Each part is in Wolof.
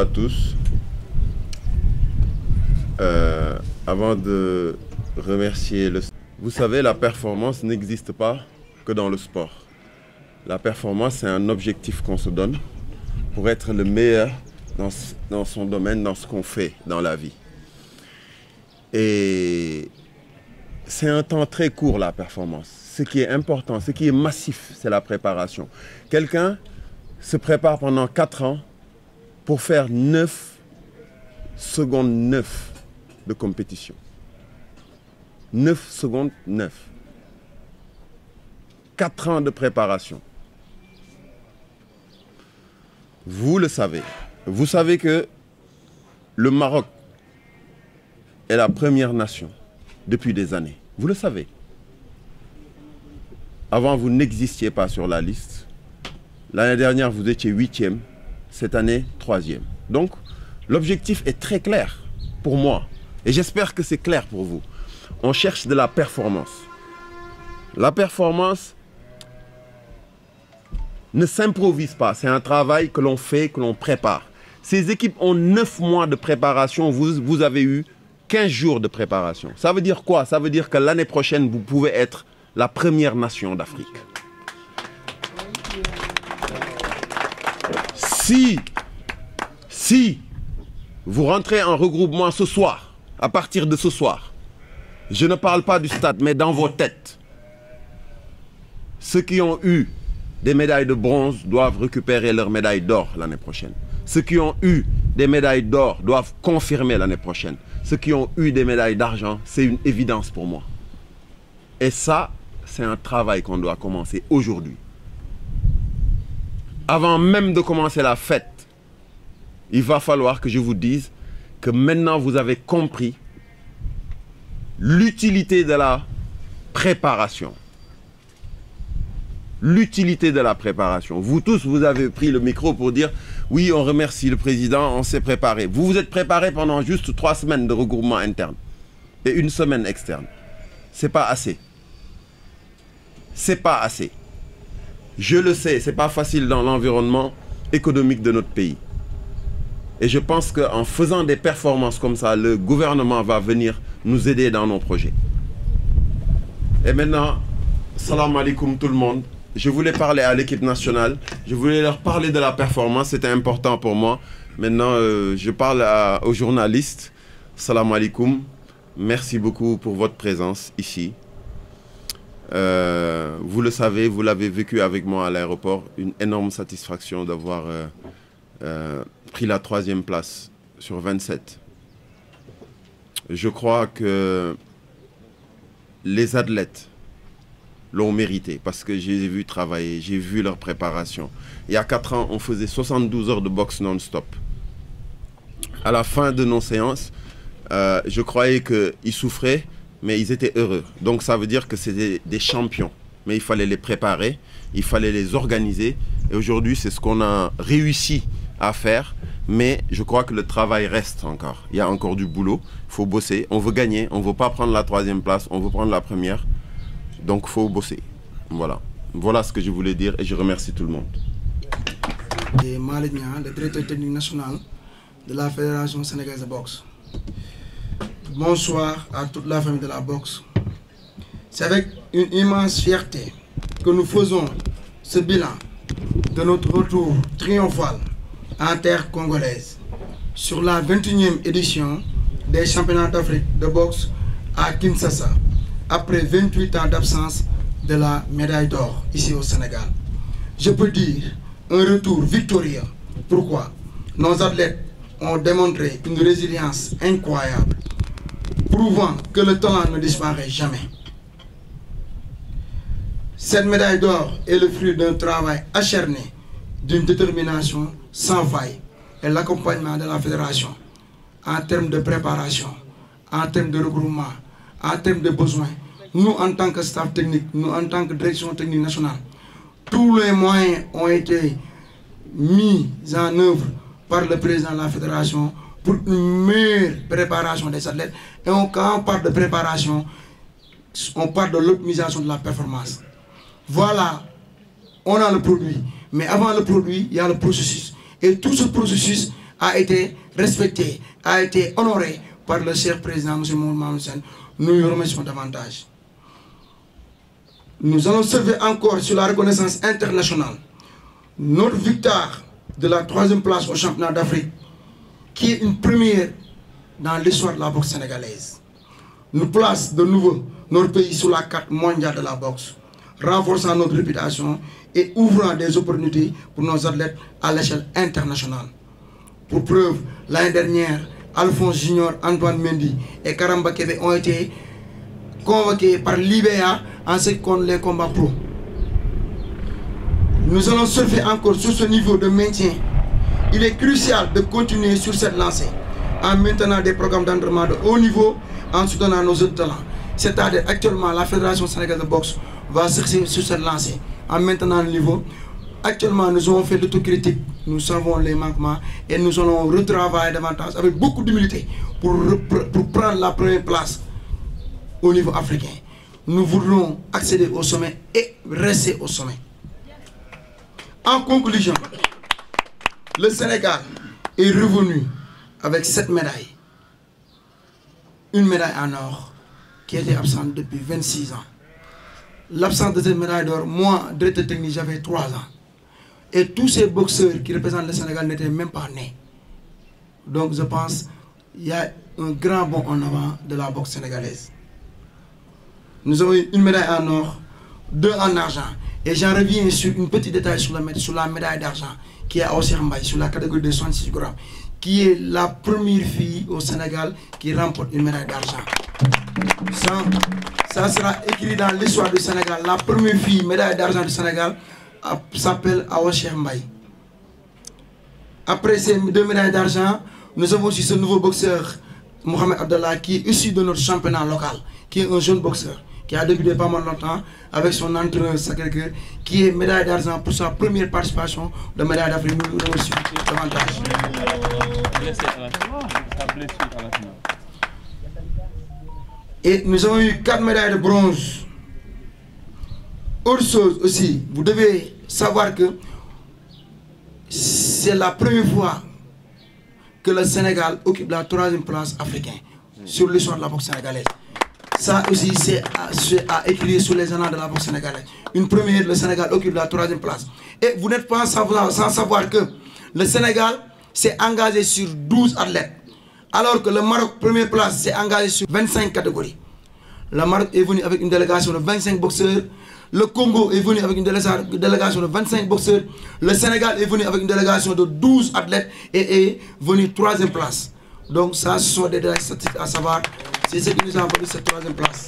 à tous. Avant de remercier le... Vous savez, la performance n'existe pas que dans le sport. La performance, c'est un objectif qu'on se donne pour être le meilleur dans son domaine, dans ce qu'on fait dans la vie. Et c'est un temps très court, la performance. Ce qui est important, ce qui est massif, c'est la préparation. Quelqu'un se prépare pendant 4 ans pour faire 9 secondes 9 de compétition. 9 secondes 9. 4 ans de préparation. Vous le savez. Vous savez que le Maroc est la première nation depuis des années. Vous le savez. Avant, vous n'existiez pas sur la liste. L'année dernière, vous étiez 8e. Cette année, 3e. Donc, l'objectif est très clair pour moi. Et j'espère que c'est clair pour vous. On cherche de la performance. La performance ne s'improvise pas. C'est un travail que l'on fait, que l'on prépare. Ces équipes ont 9 mois de préparation. Vous avez eu 15 jours de préparation. Ça veut dire quoi? Ça veut dire que l'année prochaine, vous pouvez être la première nation d'Afrique. Si vous rentrez en regroupement ce soir, à partir de ce soir, je ne parle pas du stade, mais dans vos têtes, ceux qui ont eu des médailles de bronze doivent récupérer leur médaille d'or l'année prochaine. Ceux qui ont eu des médailles d'or doivent confirmer l'année prochaine. Ceux qui ont eu des médailles d'argent, c'est une évidence pour moi. Et ça, c'est un travail qu'on doit commencer aujourd'hui. Avant même de commencer la fête, il va falloir que je vous dise que maintenant vous avez compris l'utilité de la préparation. L'utilité de la préparation. Vous tous, vous avez pris le micro pour dire oui, on remercie le président, on s'est préparé. Vous vous êtes préparé pendant juste 3 semaines de regroupement interne et 1 semaine externe. C'est pas assez. C'est pas assez. Je le sais, c'est pas facile dans l'environnement économique de notre pays. Et je pense qu'en faisant des performances comme ça, le gouvernement va venir nous aider dans nos projets. Et maintenant, salam alaikum tout le monde. Je voulais parler à l'équipe nationale. Je voulais leur parler de la performance. C'était important pour moi. Maintenant, je parle aux journalistes. Salam alaikum. Merci beaucoup pour votre présence ici. Vous le savez, vous l'avez vécu avec moi à l'aéroport. Une énorme satisfaction d'avoir pris la 3e place sur 27. Je crois que les athlètes l'ont mérité parce que je les ai vus travailler, j'ai vu leur préparation. Il y a 4 ans, on faisait 72 heures de boxe non-stop. À la fin de nos séances, je croyais qu'ils souffraient, mais ils étaient heureux. Donc ça veut dire que c'était des champions. Mais il fallait les préparer, il fallait les organiser. Et aujourd'hui, c'est ce qu'on a réussi à faire. Mais je crois que le travail reste encore. Il y a encore du boulot. Il faut bosser. On veut gagner. On ne veut pas prendre la 3e place. On veut prendre la 1re. Donc, il faut bosser. Voilà. Voilà ce que je voulais dire. Et je remercie tout le monde. Et Malick Niang, le directeur technique national de la Fédération sénégalaise de boxe. Bonsoir à toute la famille de la boxe. C'est avec une immense fierté que nous faisons ce bilan de notre retour triomphal en terre congolaise sur la 21e édition des championnats d'Afrique de boxe à Kinshasa, après 28 ans d'absence de la médaille d'or ici au Sénégal. Je peux dire un retour victorieux. Pourquoi? Nos athlètes ont démontré une résilience incroyable, prouvant que le talent ne disparaît jamais. Cette médaille d'or est le fruit d'un travail acharné, d'une détermination sans faille et l'accompagnement de la fédération en termes de préparation, en termes de regroupement, en termes de besoins. Nous, en tant que staff technique, nous, en tant que direction technique nationale, tous les moyens ont été mis en œuvre par le président de la fédération pour une meilleure préparation des athlètes. Et quand on parle de préparation, on parle de l'optimisation de la performance. Voilà, on a le produit. Mais avant le produit, il y a le processus. Et tout ce processus a été respecté, a été honoré par le cher président, M. Mamadou Sen. Nous lui remercions davantage. Nous allons surfer encore sur la reconnaissance internationale notre victoire de la 3e place au championnat d'Afrique, qui est une première dans l'histoire de la boxe sénégalaise. Nous place de nouveau notre pays sur la carte mondiale de la boxe, renforçant notre réputation et ouvrant des opportunités pour nos athlètes à l'échelle internationale. Pour preuve, l'année dernière, Alphonse Junior, Antoine Mendy et Karamba Kebe ont été convoqués par l'IBA en ce qui concerne les combats pro. Nous allons surfer encore sur ce niveau de maintien. Il est crucial de continuer sur cette lancée en maintenant des programmes d'entraînement de haut niveau, en soutenant nos autres talents. C'est-à-dire actuellement la Fédération sénégalaise de boxe va chercher sur cette lancée en maintenant le niveau. Actuellement nous avons fait l'autocritique, nous savons les manquements et nous allons retravailler davantage avec beaucoup d'humilité pour prendre la première place au niveau africain. Nous voudrons accéder au sommet et rester au sommet. En conclusion, le Sénégal est revenu avec 7 médailles. Une médaille en or qui était absente depuis 26 ans. L'absence de cette médaille d'or, moi, directeur technique, j'avais 3 ans. Et tous ces boxeurs qui représentent le Sénégal n'étaient même pas nés. Donc je pense qu'il y a un grand bond en avant de la boxe sénégalaise. Nous avons eu une médaille en or, 2 en argent. Et j'en reviens sur un petit détail sur la médaille d'argent qui est à Osir Mbaye, sur la catégorie de 66 grammes, qui est la première fille au Sénégal qui remporte une médaille d'argent. Ça sera écrit dans l'histoire du Sénégal. La première fille médaille d'argent du Sénégal s'appelle Osir Mbaye. Après ces 2 médailles d'argent, nous avons aussi ce nouveau boxeur, Mohamed Abdallah, qui est issu de notre championnat local, qui est un jeune boxeur, qui a débuté pas mal longtemps avec son entraîneur Sacré-Cœur, qui est médaille d'argent pour sa première participation de médaille d'Afrique. Nous le remercions davantage. Et nous avons eu 4 médailles de bronze. Autre chose aussi, vous devez savoir que c'est la première fois que le Sénégal occupe la 3e place africaine sur l'histoire de la boxe sénégalaise. Ça aussi, c'est à écrire sur les annales de la boxe sénégalaise. Une première, le Sénégal occupe la 3e place. Et vous n'êtes pas sans savoir que le Sénégal s'est engagé sur 12 athlètes. Alors que le Maroc, première place, s'est engagé sur 25 catégories. Le Maroc est venu avec une délégation de 25 boxeurs. Le Congo est venu avec une délégation de 25 boxeurs. Le Sénégal est venu avec une délégation de 12 athlètes et est venu 3e place. Donc ça, ce sont des détails statistiques à savoir. C'est ce qui nous a valu cette 3e place.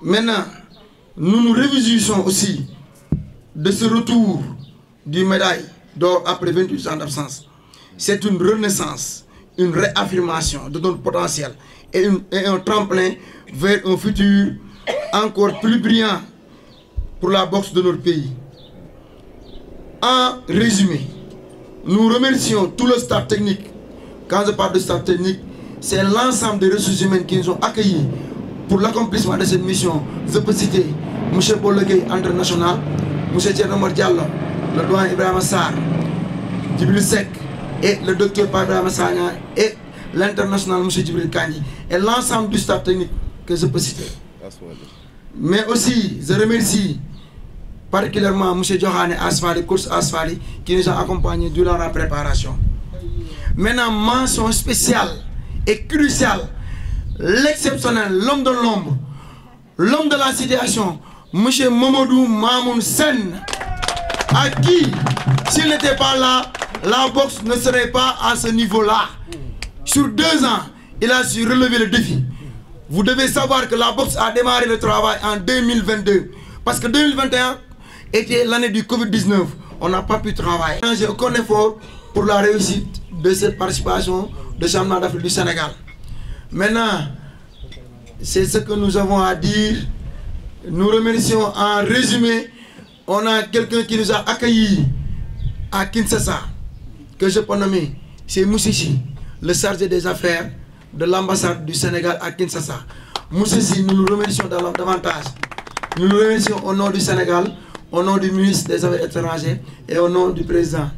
Maintenant, nous nous réjouissons aussi de ce retour du médaille d'or après 28 ans d'absence. C'est une renaissance, une réaffirmation de notre potentiel et un tremplin vers un futur encore plus brillant pour la boxe de notre pays. En résumé, nous remercions tout le staff technique. Quand je parle de staff technique, c'est l'ensemble des ressources humaines qui nous ont accueillis pour l'accomplissement de cette mission. Je peux citer M. Bologay, international, M. Tchernomor Diallo, le doyen Ibrahim Sarr, Djibril Sek et le docteur Ibrahim Sagna et l'international M. Djibril Kandji et l'ensemble du staff technique que je peux citer. Mais aussi, je remercie particulièrement M. Johane Asfali, coach Asfali, qui nous a accompagnés durant la préparation. Maintenant, mention spéciale et cruciale, l'exceptionnel, l'homme de l'ombre, l'homme de la situation, M. Mamadou Mamoun Sen, à qui, s'il n'était pas là, la boxe ne serait pas à ce niveau-là. Sur 2 ans, il a su relever le défi. Vous devez savoir que la boxe a démarré le travail en 2022. Parce que 2021 était l'année du Covid-19. On n'a pas pu travailler. J'ai aucun effort pour la réussite de cette participation de championnat d'Afrique du Sénégal. Maintenant, c'est ce que nous avons à dire. Nous remercions en résumé. On a quelqu'un qui nous a accueillis à Kinshasa, que je peux nommer. C'est Moussissi, le chargé des affaires de l'ambassade du Sénégal à Kinshasa. Moussissi, nous le remercions davantage. Nous le remercions au nom du Sénégal, au nom du ministre des Affaires étrangères et au nom du président.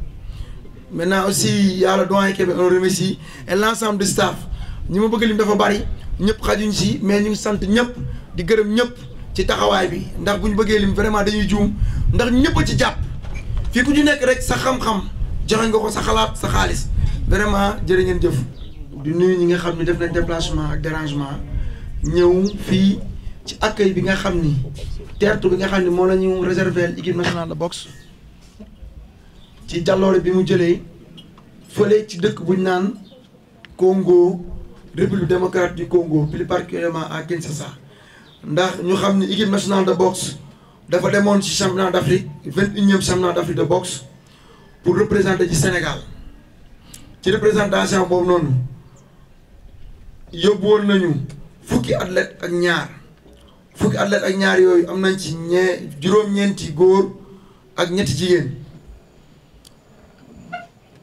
maintenant aussi y a le doyen Kébé on remercie et l'ensemble du staff ñi ma bëgg lim dafa bari ñëpp xajuñ si mais ñu ngi sant ñëpp di gërëm ñëpp ci taxawaay bi ndax bu ñu bëggee lim vraiment dañuy juum ndax ñëpp a ci jàpp fii ku ñu nekk rek sa xam-xam joxe nga ko sa xalaat sa xaalis vraiment jërë ngeen jëf. di nuyu ñi nga xam ne def nañ déplacement ak dérangement ñëw fii ci accueil bi nga xam ni teertu bi nga xam ni moo la ñu réserver équipe nationale de boxe ci jàlloore bi mu jëlee fële ci dëkk bu ñu naan Congo République démocratique du Congo plus particulièrement à Kinshasa ndax ñu xam ni équipe nationale de boxe dafa demoon ci championnat d'Afrique 21e championnat d'Afrique de boxe pour représenter ci Sénégal ci représentation boobu noonu yóbbu woon nañu fukki athlète ak ñaar yooyu am nañ ci juróom-ñeenti góor ak ñetti jigéen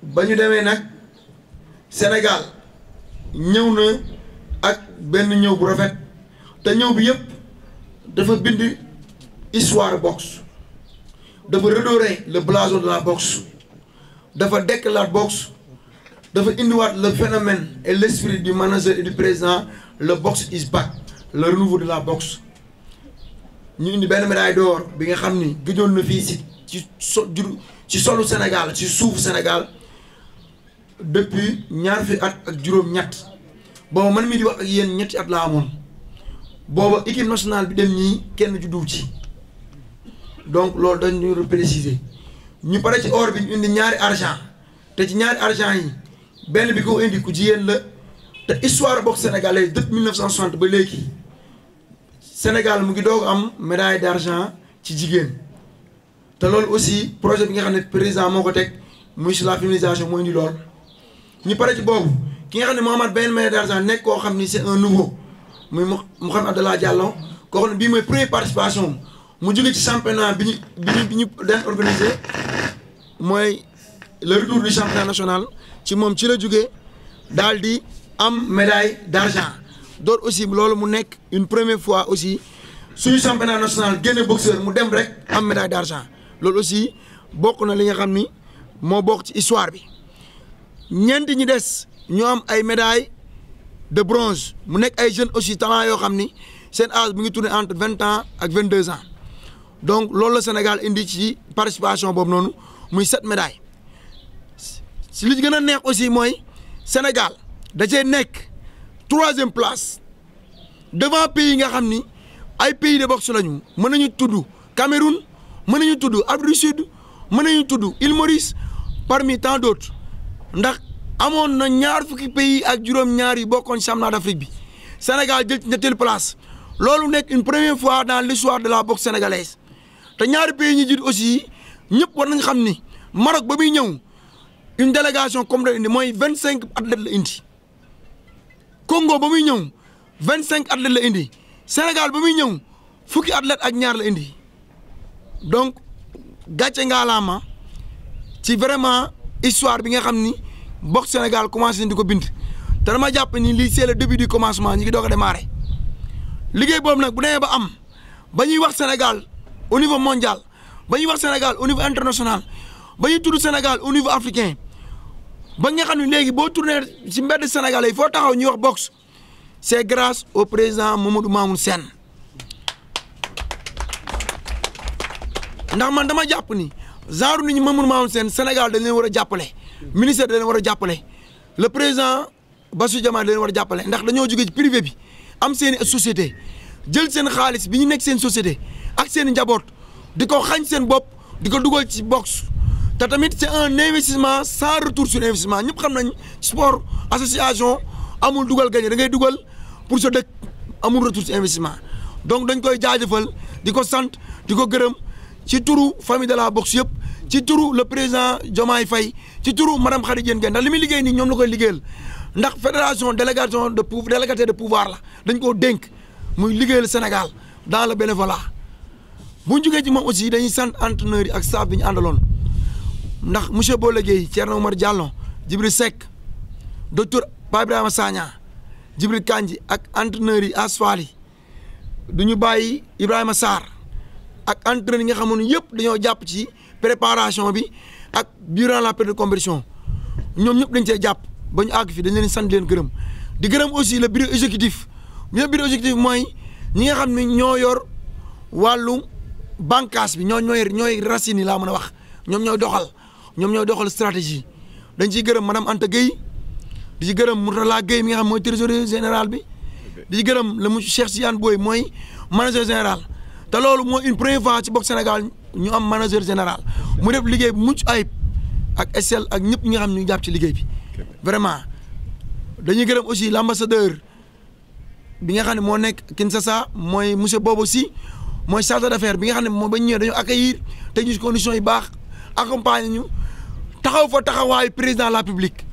ba ñu demee nag Sénégal ñëw na ak benn ñëw bu rafet te ñëw bi yëpp dafa bind histoire boxe dafa redorer le blason de la boxe dafa dekkalaat boxe dafa indiwaat le phénomène et l'esprit du manager et du président le boxe is back le renouveau de la boxe ñu indi benn médaille d'or bi nga xam ni gëjoon na fii ci solu Sénégal ci suufu Sénégal depuis ñaar fi at ak juróom-ñett booba man mii di wax ak yéen ñetti at laa amoon booba équipe nationale bi dem ñii kenn ju duw ci donc loolu dañu préciser ñu pare ci or bi ñu indi ñaari argent te ci ñaari argent yi benn bi ko indi ku jigéen la te histoire boxe sénégalaise depuis 1960 ba léegi Sénégal mu ngi doog am médaille d'argent ci jigéen te loolu aussi projet bi nga xam ne président moo ko teg muy sur la féminisation moo indi lool. ñu pare ci boobu ki nga xam ne moo amaat benn médaille d'argent nekk koo xam ni c'est un nouveau muy Mouhamed Abdallah Diallo koo xam ne bii mooy première participation mu jóge ci championnat bi ñu daan organisé mooy le retour du championnat national ci moom ci la jógee daal di am médaille d'argent door aussi loolu mu nekk une première fois aussi suñu championnat national génne boxeur mu dem rek am médaille d'argent loolu aussi bokk na li nga xam ni moo bokk ci histoire bi ñeenti ñi des ñu am ay médailles de bronze mu nekk ay jeunes aussi talent yoo xam ni seen âge mu ngi tourné entre 20 ans ak 22 ans donc loolu la Sénégal indi ci participation boobu noonu muy 7 médailles si li gën a neex aussi mooy Sénégal da cee nekk 3e place devant pays yi nga xam ni ay pays de boxe lañu mën nañu tudd Cameroun mën nañu tudd Afrique du Sud mën nañu tudd Île Maurice parmi tant d'autres ndax amoon na ñaar fukki pays ak juróom-ñaar yi bokkoon championnat d'Afrique bi Sénégal jël ci ñetteelu place loolu nekk une première fois dans l'histoire de la boxe sénégalaise te ñaari pays ñi jiit aussi ñëpp war nañ xam ni Maroc ba muy ñëw une délégation comme la indi mooy 25 athlètes la indi Congo ba muy ñëw 25 athlètes la indi Sénégal ba muy ñëw fukki athlètes ak ñaar la indi donc gàcce ngaalaama ci vraiment histoire bi nga xam ni boxe Sénégal commencé nañ di ko bind te dama jàpp ni lii c'est le début du commencement ñi ngi doog a démarrer liggéey boobu nag bu demee ba am ba ñuy wax Sénégal au niveau mondial ba ñuy wax Sénégal au niveau international ba ñuy tudd Sénégal au niveau africain ba nga xam ne léegi boo tourné ci mbedd Sénégalais yi foo taxaw ñuy wax boxe c'est grâce au président Mamadou Mamoun Sène ndax man dama jàpp ni genre nit ñi Mamadou Mamoun Sène Sénégal dañ leen war a jàppale ministère dañ leen war a jàppale le président Bassirou Diomaye dañ leen war a jàppale ndax dañoo jóge ci privé bi am seen i société jël seen xaalis bi ñu nekk seen société ak seen i njaboot di ko xañ seen bopp di ko dugal ci boxe te tamit c'est un investissement sans retour sur investissement ñëpp xam nañ sport association amul dugal gagné da ngay dugal pour sa dëkk amul retour sur investissement donc dañ koy jaajëfal di ko sant di ko gërëm ci turu famille de la boxe yëpp ci turu le président Diomaye Faye ci turu madame Khady Diène Gaye ndax li muy liggéey nii ñoom la koy liggéeyal ndax fédération délégation de délégataire de pouvoir la dañ koo dénk muy liggéeyal Sénégal dans le bénévolat bu ñu jógee ci moom aussi dañuy sant entraîneurs yi ak staff bi ñu àndaloon ndax monsieur Bola Gueye Thierno Omar Diallo Djibril Seck docteur Pape Ibrahima Sagna Djibril Kandji ak entraîneurs yi asfal yi du ñu bàyyi Ibrahima Sarr ak entraîneurs yi nga xamoon yëpp dañoo jàpp ci préparation bi ak durant la période de compétition ñoom ñëpp dañ cee jàpp ba ñu àgg fi dañ leen sant leen gërëm di gërëm aussi le bureau exécutif mooy ñi nga xam ne ñoo yor wàllu bànqaas bi ñooy racine yi laa mën a wax ñoom ñooy doxal stratégie dañ ciy gërëm madame Anta Gueye di ci gërëm Mourtala Gueye mi nga xam mooy trésorier général bi di ci gërëm le monsieur Cheikh Siane Boy mooy manager général te loolu mooy une première fois ci boxe Sénégal ñu am manager général mu def liggéey bu mucc ayib ak SL ak ñëpp ñi nga xam ne ñu jàpp ci liggéey bi vraiment dañuy gërëm aussi l'ambassadeur bi nga xam ne moo nekk Kinshasa mooy monsieur Bobo Sy mooy chargé d'affaires bi nga xam ne moom ba ñu ñëwee dañoo accueillir te ñu ci conditions yi baax accompagner ñu taxaw fa taxawaayu président de la République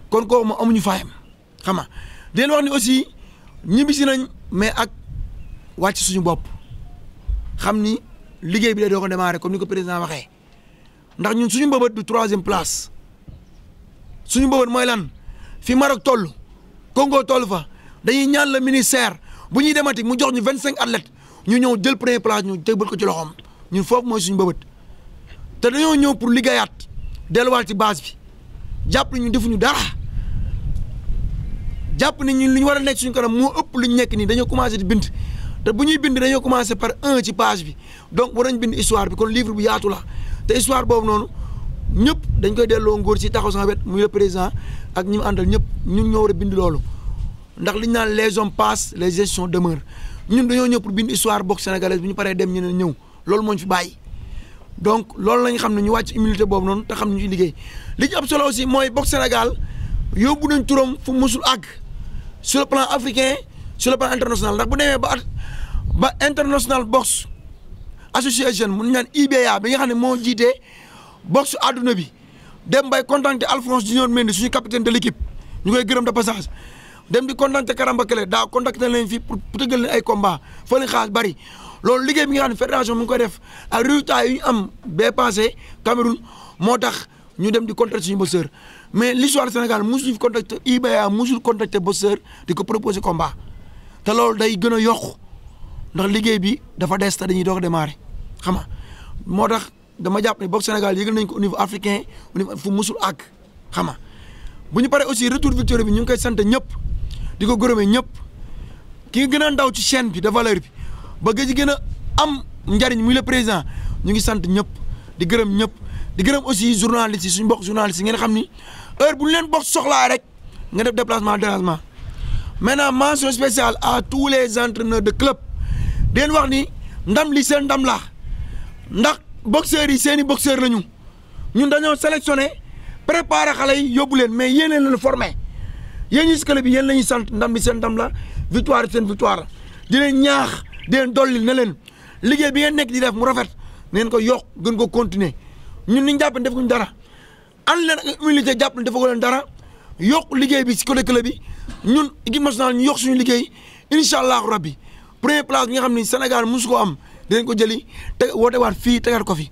kon kooku moom amuñu fayam xam nga di leen wax ni aussi ñibbisi nañ mais ak wàcc suñu bopp xam ni liggéey bi day doo ko démarrer comme ni ko président waxee ndax ñun suñu mbëbët du 3e place suñu mbëbët mooy lan fi Maroc toll Congo toll fa dañuy ñaan le ministère bu ñuy demati mu jox ñu 25 athlètes ñu ñëw jël première place ñu jébbal ko ci loxoom ñun foofu mooy suñu mbëbët te dañoo ñëw pour liggéeyaat delluwaat ci base bi jàpp ni ñu defuñu dara jàpp ni ñun li ñu war a nekk suñu kanam moo ëpp lu ñu nekk nii dañoo commencé di bind te bu ñuy bind dañoo commencé par 1 ci page bi donc war nañ bind histoire bi kon livre bu yaatu la te histoire boobu noonu ñëpp dañ koy delloo ngóor ci taxaw sama wet muy le président ak ñi mu àndal ñëpp ñun ñoo war a bind loolu ndax li ñu naan les hommes passent les gestions demeurent ñun dañoo ñëw pour bind histoire boxe sénégalaise bu ñu paree dem ñeneen ñëw loolu moo ñu fi bàyyi donc loolu la ñu xam ne ñu wàcc humilité boobu noonu te xam ne ñu liggéey li ci am solo aussi mooy boxe Sénégal yóbbu nañ turam fu musul àgg sur le plan africain sur le plan international ndax bu demee ba international boxe association mu ñaan IBA bi nga xam ne moo jiitee boxe àdduna bi dem bay contacter Alphonse Junior Mendy suñu capitaine de l'équipe ñu koy gërëm de passage dem di contacter Karamba Kele daa contacter leen fii pour tëggal leen ay combat fa leen xaas bari loolu liggéey bi nga xam ne fédération mu ngi koy def ak résultats yi ñu am bee passé Cameroun moo tax ñu dem di contacter suñu boxeur mais l'histoire du Sénégal musuñu fi contacter IBA musul contacter boxeur di ko proposer combat te loolu day gën a yokku ndax liggéey bi dafa des te dañuy doog a démarrer xam nga moo tax dama jàpp ne boxe Sénégal yëgal nañ ko au niveau africain au niveau fu musul àgg xam nga bu ñu paree aussi retour victoire bi ñu ngi koy sant ñëpp di ko gërëmee ñëpp ki nga gën a ndaw ci chaîne bi de valeur bi ba nga ci gën a am njariñ muy le président ñu ngi sant ñëpp di gërëm ñëpp di gërëm aussi journalistes yi suñu mbokk journalistes yi ngeen xam ni heure bu ñu leen box soxlaa rek nga def déplacement dérangement maintenant mention spéciale à tous les entraîneurs de club di leen wax ni ndam li seen ndam la ndax boxeurs yi seeni boxeurs lañu ñun dañoo sélectionné préparé xale yi yóbbu leen mais yéen leen formé yéen ñi si club bi yéen la ñuy sant ndam bi seen ndam la victoire seen victoire la di leen ñaax di leen dolli ne leen liggéey bi ngeen nekk di def mu rafet ngeen ko yokk gën ko continuer ñun ni ñu jàpp ne defuñu dara ànd leen ak humilité jàpp ne defagoo leen dara yokk liggéey bi si côté club bi ñun équipe nationale ñu yokk suñu liggéey incha allahu rabbi première place bi nga xam ni Sénégal mosu ko am dinañ ko jëli te woote waat fii tegaat ko fi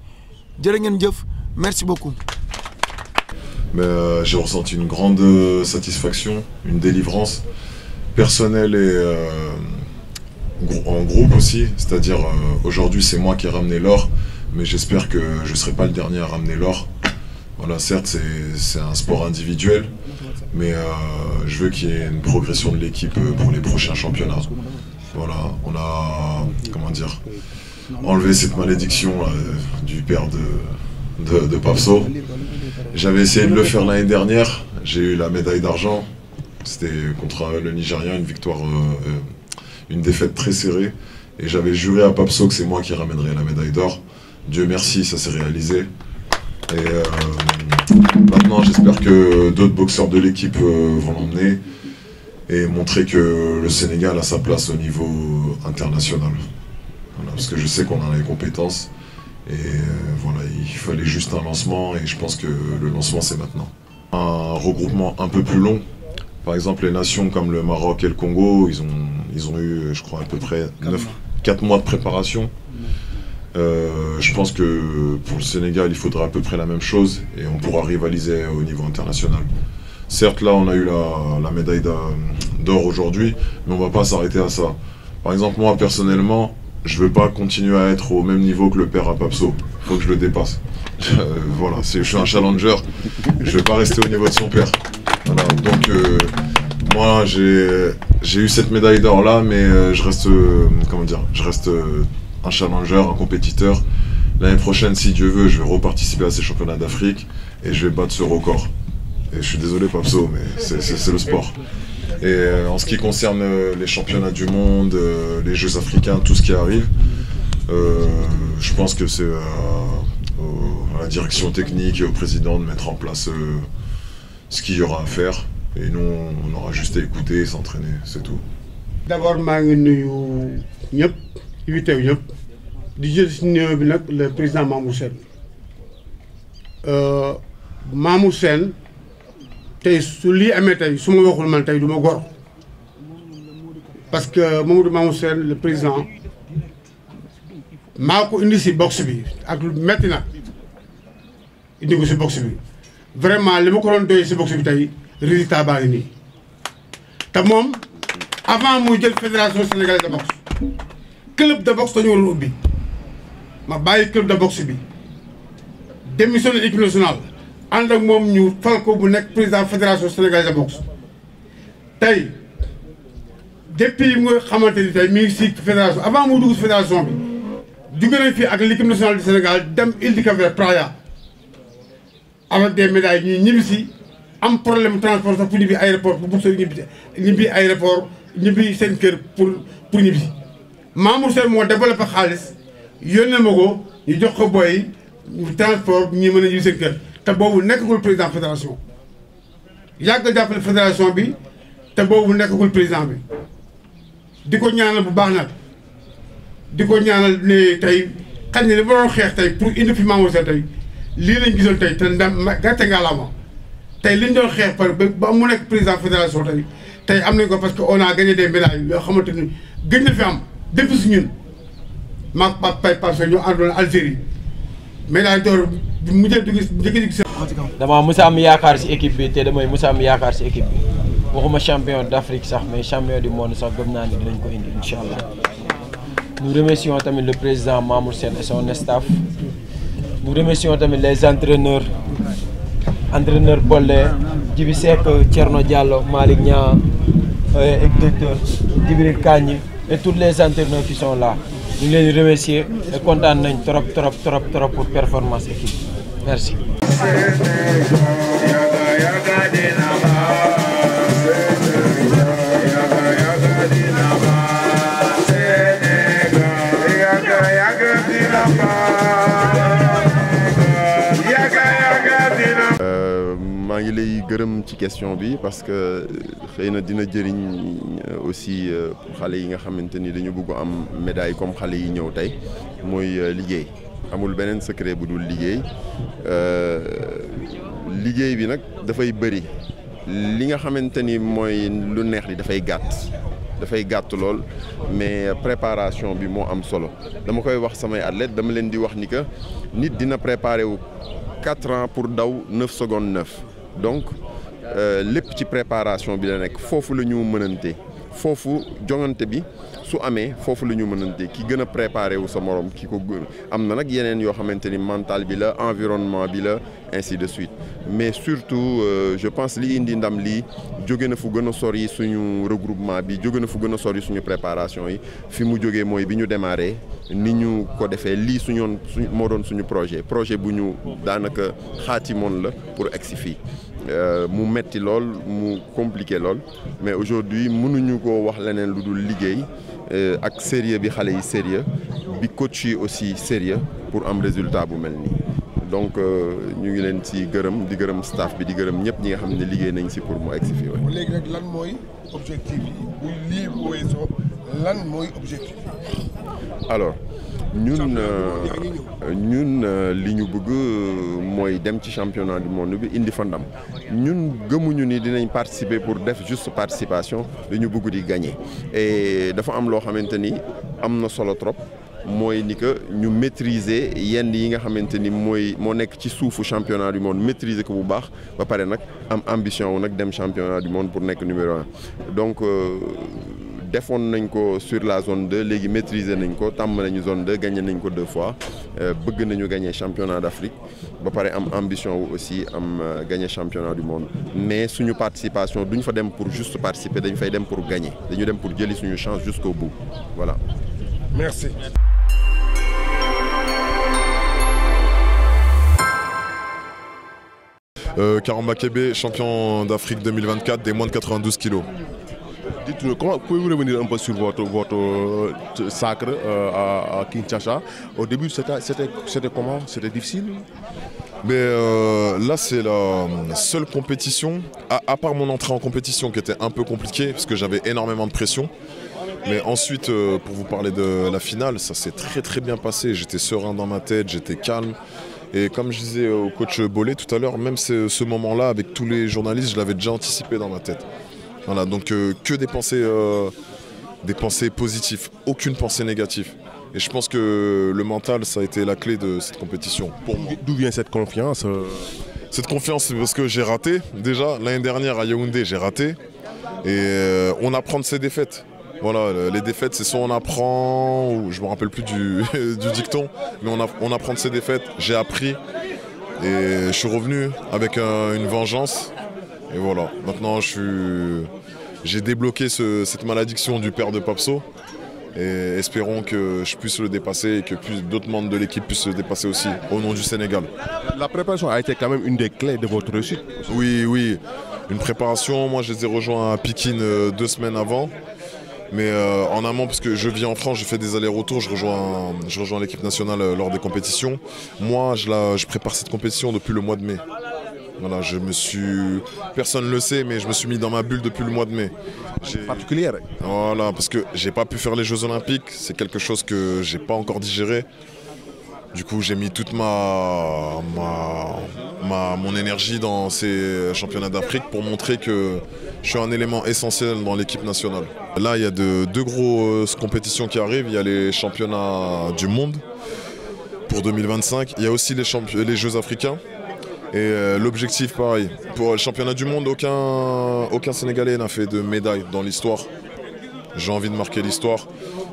jërë ngeen jëf merci beaucoup. Mais j'ai ressenti une grande satisfaction, une délivrance personnelle et en groupe aussi. C'est-à-dire aujourd'hui c'est moi qui ai ramené l'or, mais j'espère que je ne serai pas le dernier à ramener l'or. Voilà, certes c'est un sport individuel, mais je veux qu'il y ait une progression de l'équipe pour les prochains championnats. Voilà, on a, comment dire, enlevé cette malédiction du père de Papso. J'avais essayé de le faire l'année dernière, j'ai eu la médaille d'argent, c'était contre le Nigérien, une victoire, une défaite très serrée, et j'avais juré à Papso que c'est moi qui ramènerais la médaille d'or. Dieu merci, ça s'est réalisé. Et maintenant j'espère que d'autres boxeurs de l'équipe vont l'emmener et montrer que le Sénégal a sa place au niveau international. Voilà, parce que je sais qu'on a les compétences. Et voilà, il fallait juste un lancement et je pense que le lancement c'est maintenant. Un regroupement un peu plus long. Par exemple les nations comme le Maroc et le Congo, ils ont eu je crois à peu près 4 mois de préparation. Je pense que pour le Sénégal il faudra à peu près la même chose et on pourra rivaliser au niveau international. Certes là on a eu la médaille d'or aujourd'hui, mais on ne va pas s'arrêter à ça. Par exemple moi personnellement, je veux pas continuer à être au même niveau que le père à Papso. Faut que je le dépasse. Voilà, je suis un challenger. Je vais pas rester au niveau de son père. Voilà, donc moi j'ai eu cette médaille d'or là, mais je reste je reste un challenger, un compétiteur. L'année prochaine, si Dieu veut, je vais reparticiper à ces championnats d'Afrique et je vais battre ce record. Et je suis désolé Papso, mais c'est le sport. Et en ce qui concerne les championnats du monde, les Jeux africains, tout ce qui arrive, je pense que c'est à la direction technique et au président de mettre en place ce qu'il y aura à faire. Et nous, on aura juste à écouter et s'entraîner, c'est tout. D'abord, je suis invité le président Mamou Sène. Mamou Sène, su lii amee tey su ma waxul man tey du ma gor parce que Mamou Sène le président maa ko indi si boxe bi ak lu metti nag indi ko si boxe bi vraiment li ma ko doon doy si boxe bi tey résultat baa ngi nii te moom avant muy jël fédération sénégalaise de boxe club de boxe dañu waroon ubbi ma bàyyi club de boxe bi démissionné équipe nationale ànd ak moom ñu fal ko bu nekk président fédération sénégalaise de boxe tey depuis mu nga xamante ni tey mi ngi si fédération avant mu dugg si fédération bi jóge nañ fii ak l'équipe nationale du Sénégal dem Île du Cap-Vert Praia avec des médailles ñuy ñibbi si am problème transport sax pour ñibbi aéroport pour boxe ñibbi aéroport ñibbi seen kër pour ñibbi si Mamour Sène moo développé xaalis yónnee ma ko ñu jox ko boy transport ñi mën a ñibbi seen kër te boobu nekkagul président fédération yàgg jàppale fédération bi te boobu nekkagul président bi di ko ñaanal bu baax nag di ko ñaanal ne tey xañ ne li ma doon xeex tey pour indi fi Mamour Sène tey lii lañ gisoon tey te ndam gàcce ngalaama tey liñ doon xeex par ba mu nekk président fédération tey am nañ ko parce que on a gagné des médailles yoo xamante ni gëj na fi am depuis si ñun maag Pape parce que ñoo àndoon Algérie médaille d'or bi mujjee dugg si dama mës a am yaakaar si équipe bi te damay mës a am yaakaar si équipe bi waxuma champion d'Afrique sax mais champion du monde sax gëm naa ni dinañ ko indi incha allah. Nous remercions tamit le président Mamour Sène et son staff. Nous remercions tamit les entraîneurs Bollé, Djibi Seck, Thierno Diallo, Malick Niang, et docteur Djibril Kagni et tous les entraîneurs qui sont là. Nous les remercions et content nañ trop pour performance équipe. Merci. maa ngi lay gërëm ci question bi parce que xëy na dina jëriñ aussi xale yi nga xamante ni dañu bëgg am médaille comme xale yi ñëw tey mooy liggéey amul beneen secret bu dul liggéey liggéey bi nag dafay bëri li nga xamante ni mooy lu neex li dafay gàtt lool mais préparation bi moo am solo dama koy wax samay athlètes dama leen di wax ni que nit dina préparer wu 4 ans pour daw 9 secondes 9 donc lépp ci préparation bi la nekk foofu la ñu mënante foofu jongante bi su amee foofu la ñu mënante ki gën a préparé wu sa morom ki ko gën am na nag yeneen yoo xamante ni mental bi la environnement bi la ainsi de suite mais surtout je pense li indi ndam lii jóge na fu gën a sori suñu regroupement bi jóge na fu gën a sori suñu préparation yi fi mu jógee mooy bi ñu démarré ni ñu ko defee lii moo doon suñu projet bu ñu daanaka xaatimoon la pour egsi fii mu metti lool mu compliqué lool mais aujourd'hui mënuñu ko wax leneen lu dul liggéey ak sérieux bi xale yi sérieux bi coach yi aussi sérieux pour am résultat bu mel nii donc ñu ngi leen ci gërëm di gërëm staff bi di gërëm ñëpp ñi nga xam ne liggéey nañ ci pour mu egsi fii waaye. léegi nag lan mooy objectif yi bu lii bu weesoo lan mooy objectif alors ñun li ñu bëgg mooy dem ci championnat du monde bi indi fa ndam ñun gëmuñu ni dinañ participer pour def juste participation dañu bëgg di gagner et dafa am loo xamante ni am na solo trop mooy ni que ñu maîtriser yenn yi nga xamante ni moo nekk ci suufu championnat du monde maîtriser ko bu baax ba pare nag am ambition wu nag dem championnat du monde pour nekk numéro 1 donc defoon nañ ko sur la zone 2 léegi maîtriser nañ ko tàmm nañu zone 2 gagné nañ ko 2 fois bëgg nañu gagner championnat d'Afrique ba pare am ambition wu aussi am gagner championnat du monde mais suñu participation duñ fa dem pour juste participer dañ fay dem pour gagner dañu dem pour jëli suñu chance jusqu'au bout voilà. Merci. Karamba Kébé, champion d'Afrique 2024 des moins de 92 kilos. Dites-nous, comment pouvez-vous revenir un peu sur votre sacre à Kinshasa? Au début, c'était comment? C'était difficile? Mais là, c'est la seule compétition, à part mon entrée en compétition qui était un peu compliquée parce que j'avais énormément de pression. Mais ensuite, pour vous parler de la finale, ça s'est très très bien passé. J'étais serein dans ma tête, j'étais calme. Et comme je disais au coach Bollet tout à l'heure, même ce moment-là, avec tous les journalistes, je l'avais déjà anticipé dans ma tête. Voilà, donc que des pensées positives, aucune pensée négative. Et je pense que le mental, ça a été la clé de cette compétition pour moi. D'où vient cette confiance? Cette confiance, c'est parce que j'ai raté. Déjà, l'année dernière à Yaoundé, j'ai raté. Et on apprend de ses défaites. Voilà, les défaites, c'est soit on apprend, ou je me rappelle plus du dicton, mais on apprend de ses défaites. J'ai appris et je suis revenu avec une vengeance. Et voilà, maintenant j'ai débloqué cette malédiction du père de Papso. Et espérons que je puisse le dépasser et que d'autres membres de l'équipe puissent le dépasser aussi, au nom du Sénégal. La préparation a été quand même une des clés de votre réussite. Oui, oui. Une préparation, moi je les ai rejoints à Pékin 2 semaines avant. Mais en amont, parce que je vis en France, je fais des allers-retours, je rejoins l'équipe nationale lors des compétitions. Moi, je prépare cette compétition depuis le mois de mai. Voilà, personne ne le sait, mais je me suis mis dans ma bulle depuis le mois de mai. Particulière. Voilà, parce que j'ai pas pu faire les Jeux Olympiques, c'est quelque chose que j'ai pas encore digéré. Du coup, j'ai mis toute mon énergie dans ces championnats d'Afrique pour montrer que je suis un élément essentiel dans l'équipe nationale. Là, il y a deux grosses compétitions qui arrivent. Il y a les championnats du monde pour 2025. Il y a aussi les Jeux africains. Et l'objectif, pareil. Pour le championnat du monde, aucun Sénégalais n'a fait de médaille dans l'histoire. J'ai envie de marquer l'histoire.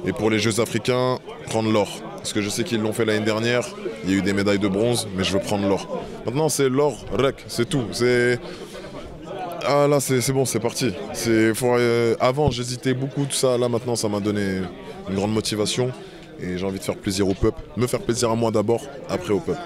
Et pour les Jeux africains, prendre l'or. Parce que je sais qu'ils l'ont fait l'année dernière. Il y a eu des médailles de bronze, mais je veux prendre l'or. Maintenant, c'est l'or, rec, c'est tout. Ah là, c'est bon, c'est parti. Avant, j'hésitais beaucoup, tout ça. Là, maintenant, ça m'a donné une grande motivation. Et j'ai envie de faire plaisir au peuple. Me faire plaisir à moi d'abord, après au peuple.